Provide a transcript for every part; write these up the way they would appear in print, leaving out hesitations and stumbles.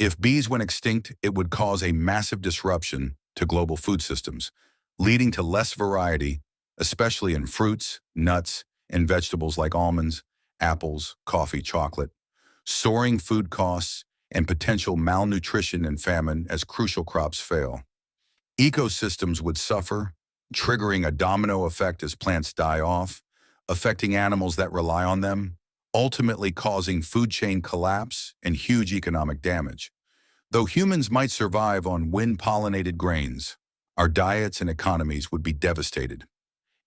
If bees went extinct, it would cause a massive disruption to global food systems, leading to less variety, especially in fruits, nuts, and vegetables like almonds, apples, coffee, chocolate, soaring food costs, and potential malnutrition and famine as crucial crops fail. Ecosystems would suffer, triggering a domino effect as plants die off, affecting animals that rely on them, ultimately causing food chain collapse and huge economic damage. Though humans might survive on wind-pollinated grains, our diets and economies would be devastated.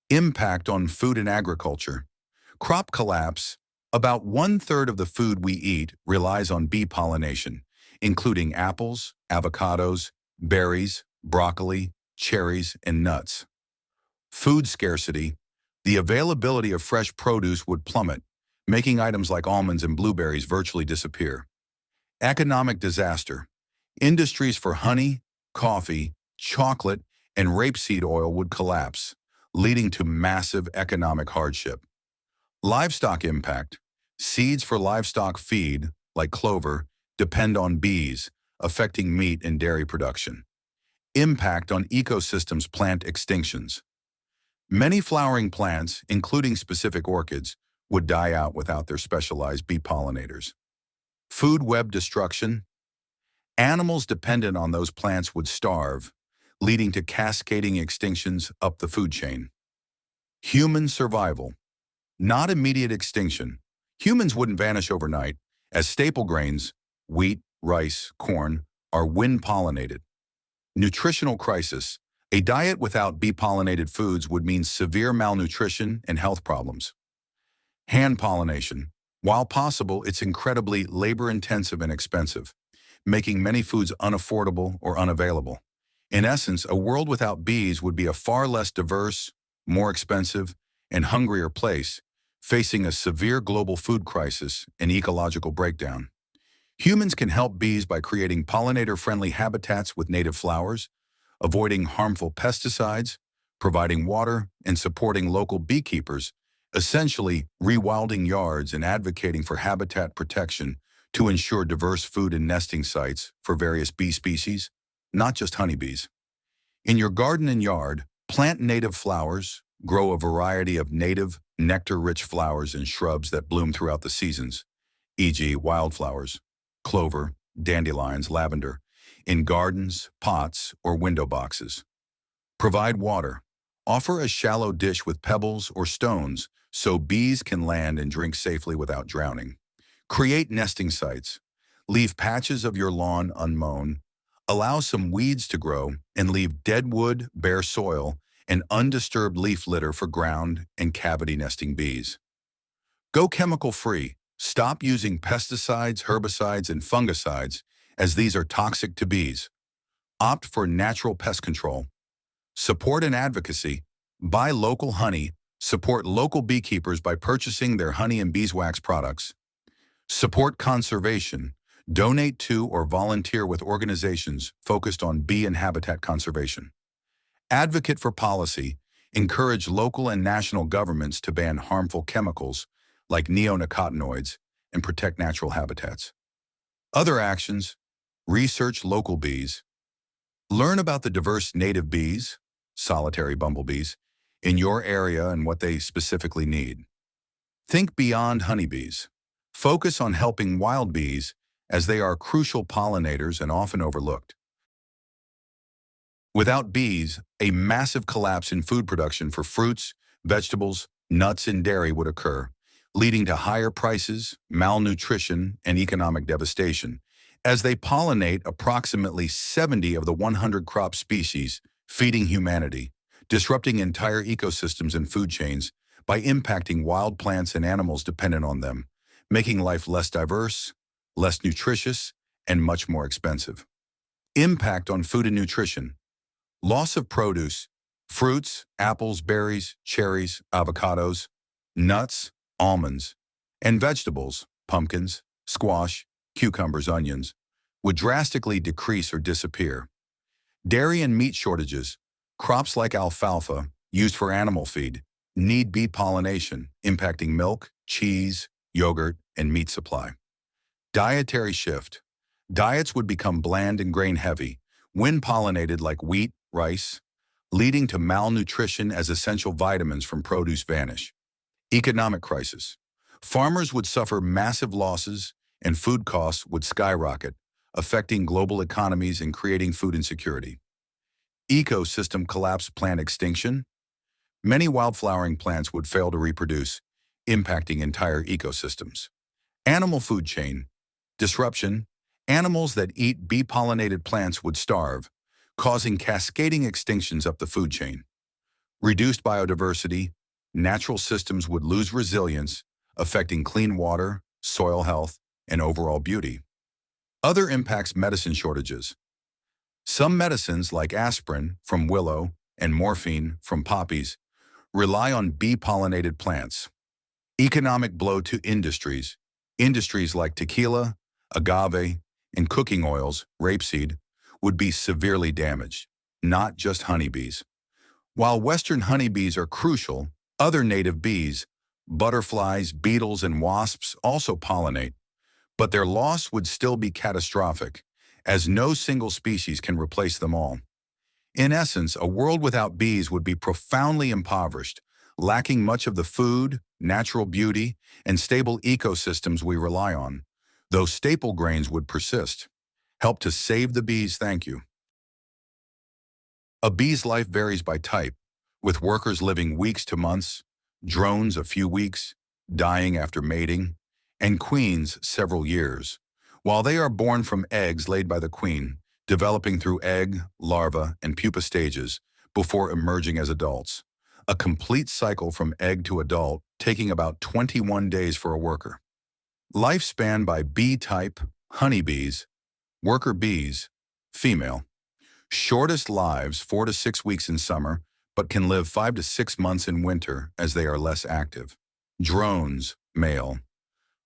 Impact on food and agriculture. Crop collapse. About one-third of the food we eat relies on bee pollination, including apples, avocados, berries, broccoli, cherries, and nuts. Food scarcity. The availability of fresh produce would plummet, making items like almonds and blueberries virtually disappear. Economic disaster. Industries for honey, coffee, chocolate, and rapeseed oil would collapse, leading to massive economic hardship. Livestock impact. Seeds for livestock feed, like clover, depend on bees, affecting meat and dairy production. Impact on ecosystems. Plant extinctions. Many flowering plants, including specific orchids, would die out without their specialized bee pollinators. Food web destruction. Animals dependent on those plants would starve, leading to cascading extinctions up the food chain. Human survival. Not immediate extinction. Humans wouldn't vanish overnight, as staple grains, wheat, rice, corn, are wind-pollinated. Nutritional crisis. A diet without bee-pollinated foods would mean severe malnutrition and health problems. Hand pollination. While possible, it's incredibly labor-intensive and expensive, making many foods unaffordable or unavailable. In essence, a world without bees would be a far less diverse, more expensive, and hungrier place, facing a severe global food crisis and ecological breakdown. Humans can help bees by creating pollinator-friendly habitats with native flowers, avoiding harmful pesticides, providing water, and supporting local beekeepers, essentially rewilding yards and advocating for habitat protection to ensure diverse food and nesting sites for various bee species, not just honeybees. In your garden and yard, plant native flowers, grow a variety of native, nectar-rich flowers and shrubs that bloom throughout the seasons, e.g. wildflowers, clover, dandelions, lavender, in gardens, pots, or window boxes. Provide water. Offer a shallow dish with pebbles or stones so bees can land and drink safely without drowning. Create nesting sites. Leave patches of your lawn unmown. Allow some weeds to grow and leave dead wood, bare soil, and undisturbed leaf litter for ground and cavity nesting bees. Go chemical-free. Stop using pesticides, herbicides, and fungicides, as these are toxic to bees. Opt for natural pest control. Support and advocacy. Buy local honey. Support local beekeepers by purchasing their honey and beeswax products. Support conservation. Donate to or volunteer with organizations focused on bee and habitat conservation. Advocate for policy. Encourage local and national governments to ban harmful chemicals like neonicotinoids and protect natural habitats. Other actions. Research local bees. Learn about the diverse native bees, solitary bumblebees, in your area and what they specifically need. Think beyond honeybees. Focus on helping wild bees, as they are crucial pollinators and often overlooked. Without bees, a massive collapse in food production for fruits, vegetables, nuts, and dairy would occur, leading to higher prices, malnutrition, and economic devastation, as they pollinate approximately 70 of the 100 crop species, feeding humanity, disrupting entire ecosystems and food chains by impacting wild plants and animals dependent on them, making life less diverse, less nutritious, and much more expensive. Impact on food and nutrition. Loss of produce, fruits, apples, berries, cherries, avocados, nuts, almonds, and vegetables, pumpkins, squash, cucumbers, onions, would drastically decrease or disappear. Dairy and meat shortages. Crops like alfalfa, used for animal feed, need bee pollination, impacting milk, cheese, yogurt, and meat supply. Dietary shift. Diets would become bland and grain-heavy, wind-pollinated like wheat, rice, leading to malnutrition as essential vitamins from produce vanish. Economic crisis. Farmers would suffer massive losses and food costs would skyrocket, affecting global economies and creating food insecurity. Ecosystem collapse, plant extinction. Many wildflowering plants would fail to reproduce, impacting entire ecosystems. Animal food chain. Disruption. Animals that eat bee-pollinated plants would starve, causing cascading extinctions up the food chain. Reduced biodiversity. Natural systems would lose resilience, affecting clean water, soil health, and overall beauty. Other impacts: medicine shortages. Some medicines like aspirin from willow and morphine from poppies rely on bee-pollinated plants. Economic blow to industries. Industries like tequila, agave, and cooking oils, rapeseed, would be severely damaged, not just honeybees. While Western honeybees are crucial, other native bees, butterflies, beetles, and wasps also pollinate, but their loss would still be catastrophic, as no single species can replace them all. In essence, a world without bees would be profoundly impoverished, lacking much of the food, natural beauty, and stable ecosystems we rely on, though staple grains would persist. Help to save the bees, thank you. A bee's life varies by type, with workers living weeks to months, drones a few weeks, dying after mating, and queens several years. While they are born from eggs laid by the queen, developing through egg, larva, and pupa stages before emerging as adults. A complete cycle from egg to adult, taking about 21 days for a worker. Lifespan by bee type: honeybees, worker bees, female. Shortest lives 4 to 6 weeks in summer, but can live 5 to 6 months in winter as they are less active. Drones, male.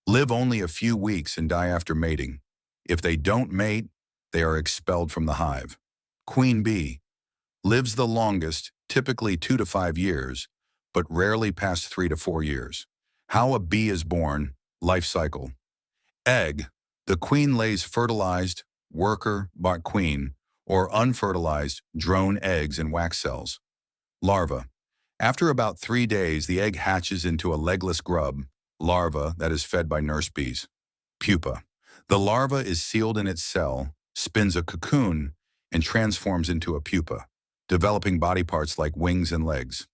Live only a few weeks and die after mating. If they don't mate, they are expelled from the hive. Queen bee. Lives the longest, typically 2 to 5 years, but rarely past 3 to 4 years. How a bee is born, life cycle. Egg. The queen lays fertilized, worker, bot queen, or unfertilized, drone eggs and wax cells. Larva. After about 3 days, the egg hatches into a legless grub, larva that is fed by nurse bees. Pupa. The larva is sealed in its cell, spins a cocoon, and transforms into a pupa, developing body parts like wings and legs.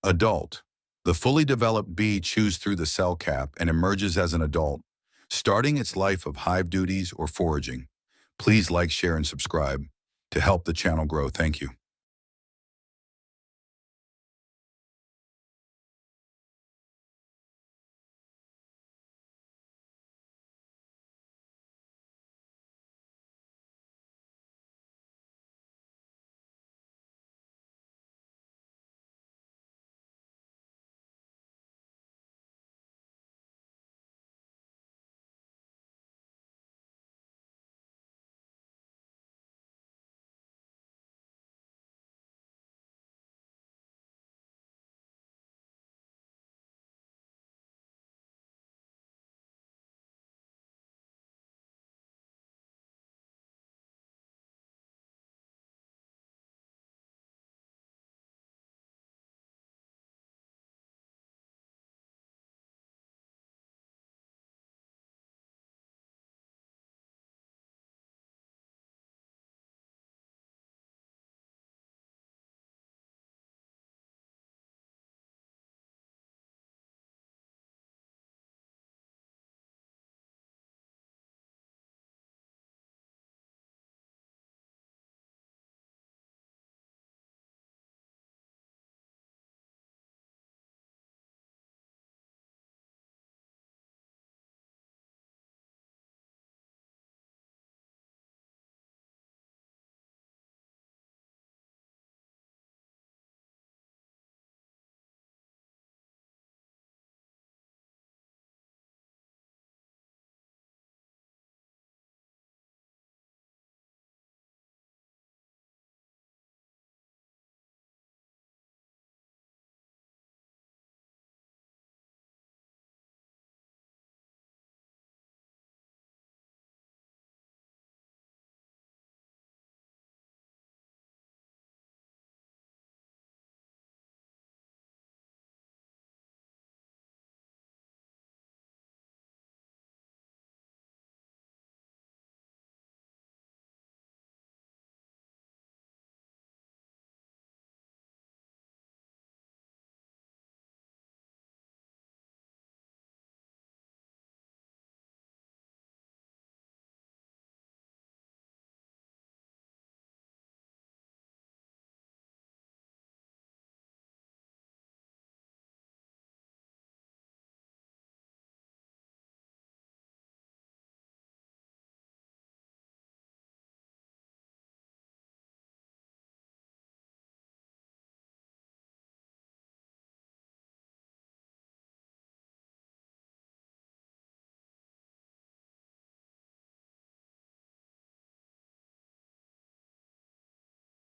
Adult. The fully developed bee chews through the cell cap and emerges as an adult, starting its life of hive duties or foraging. Please like, share, and subscribe to help the channel grow. Thank you.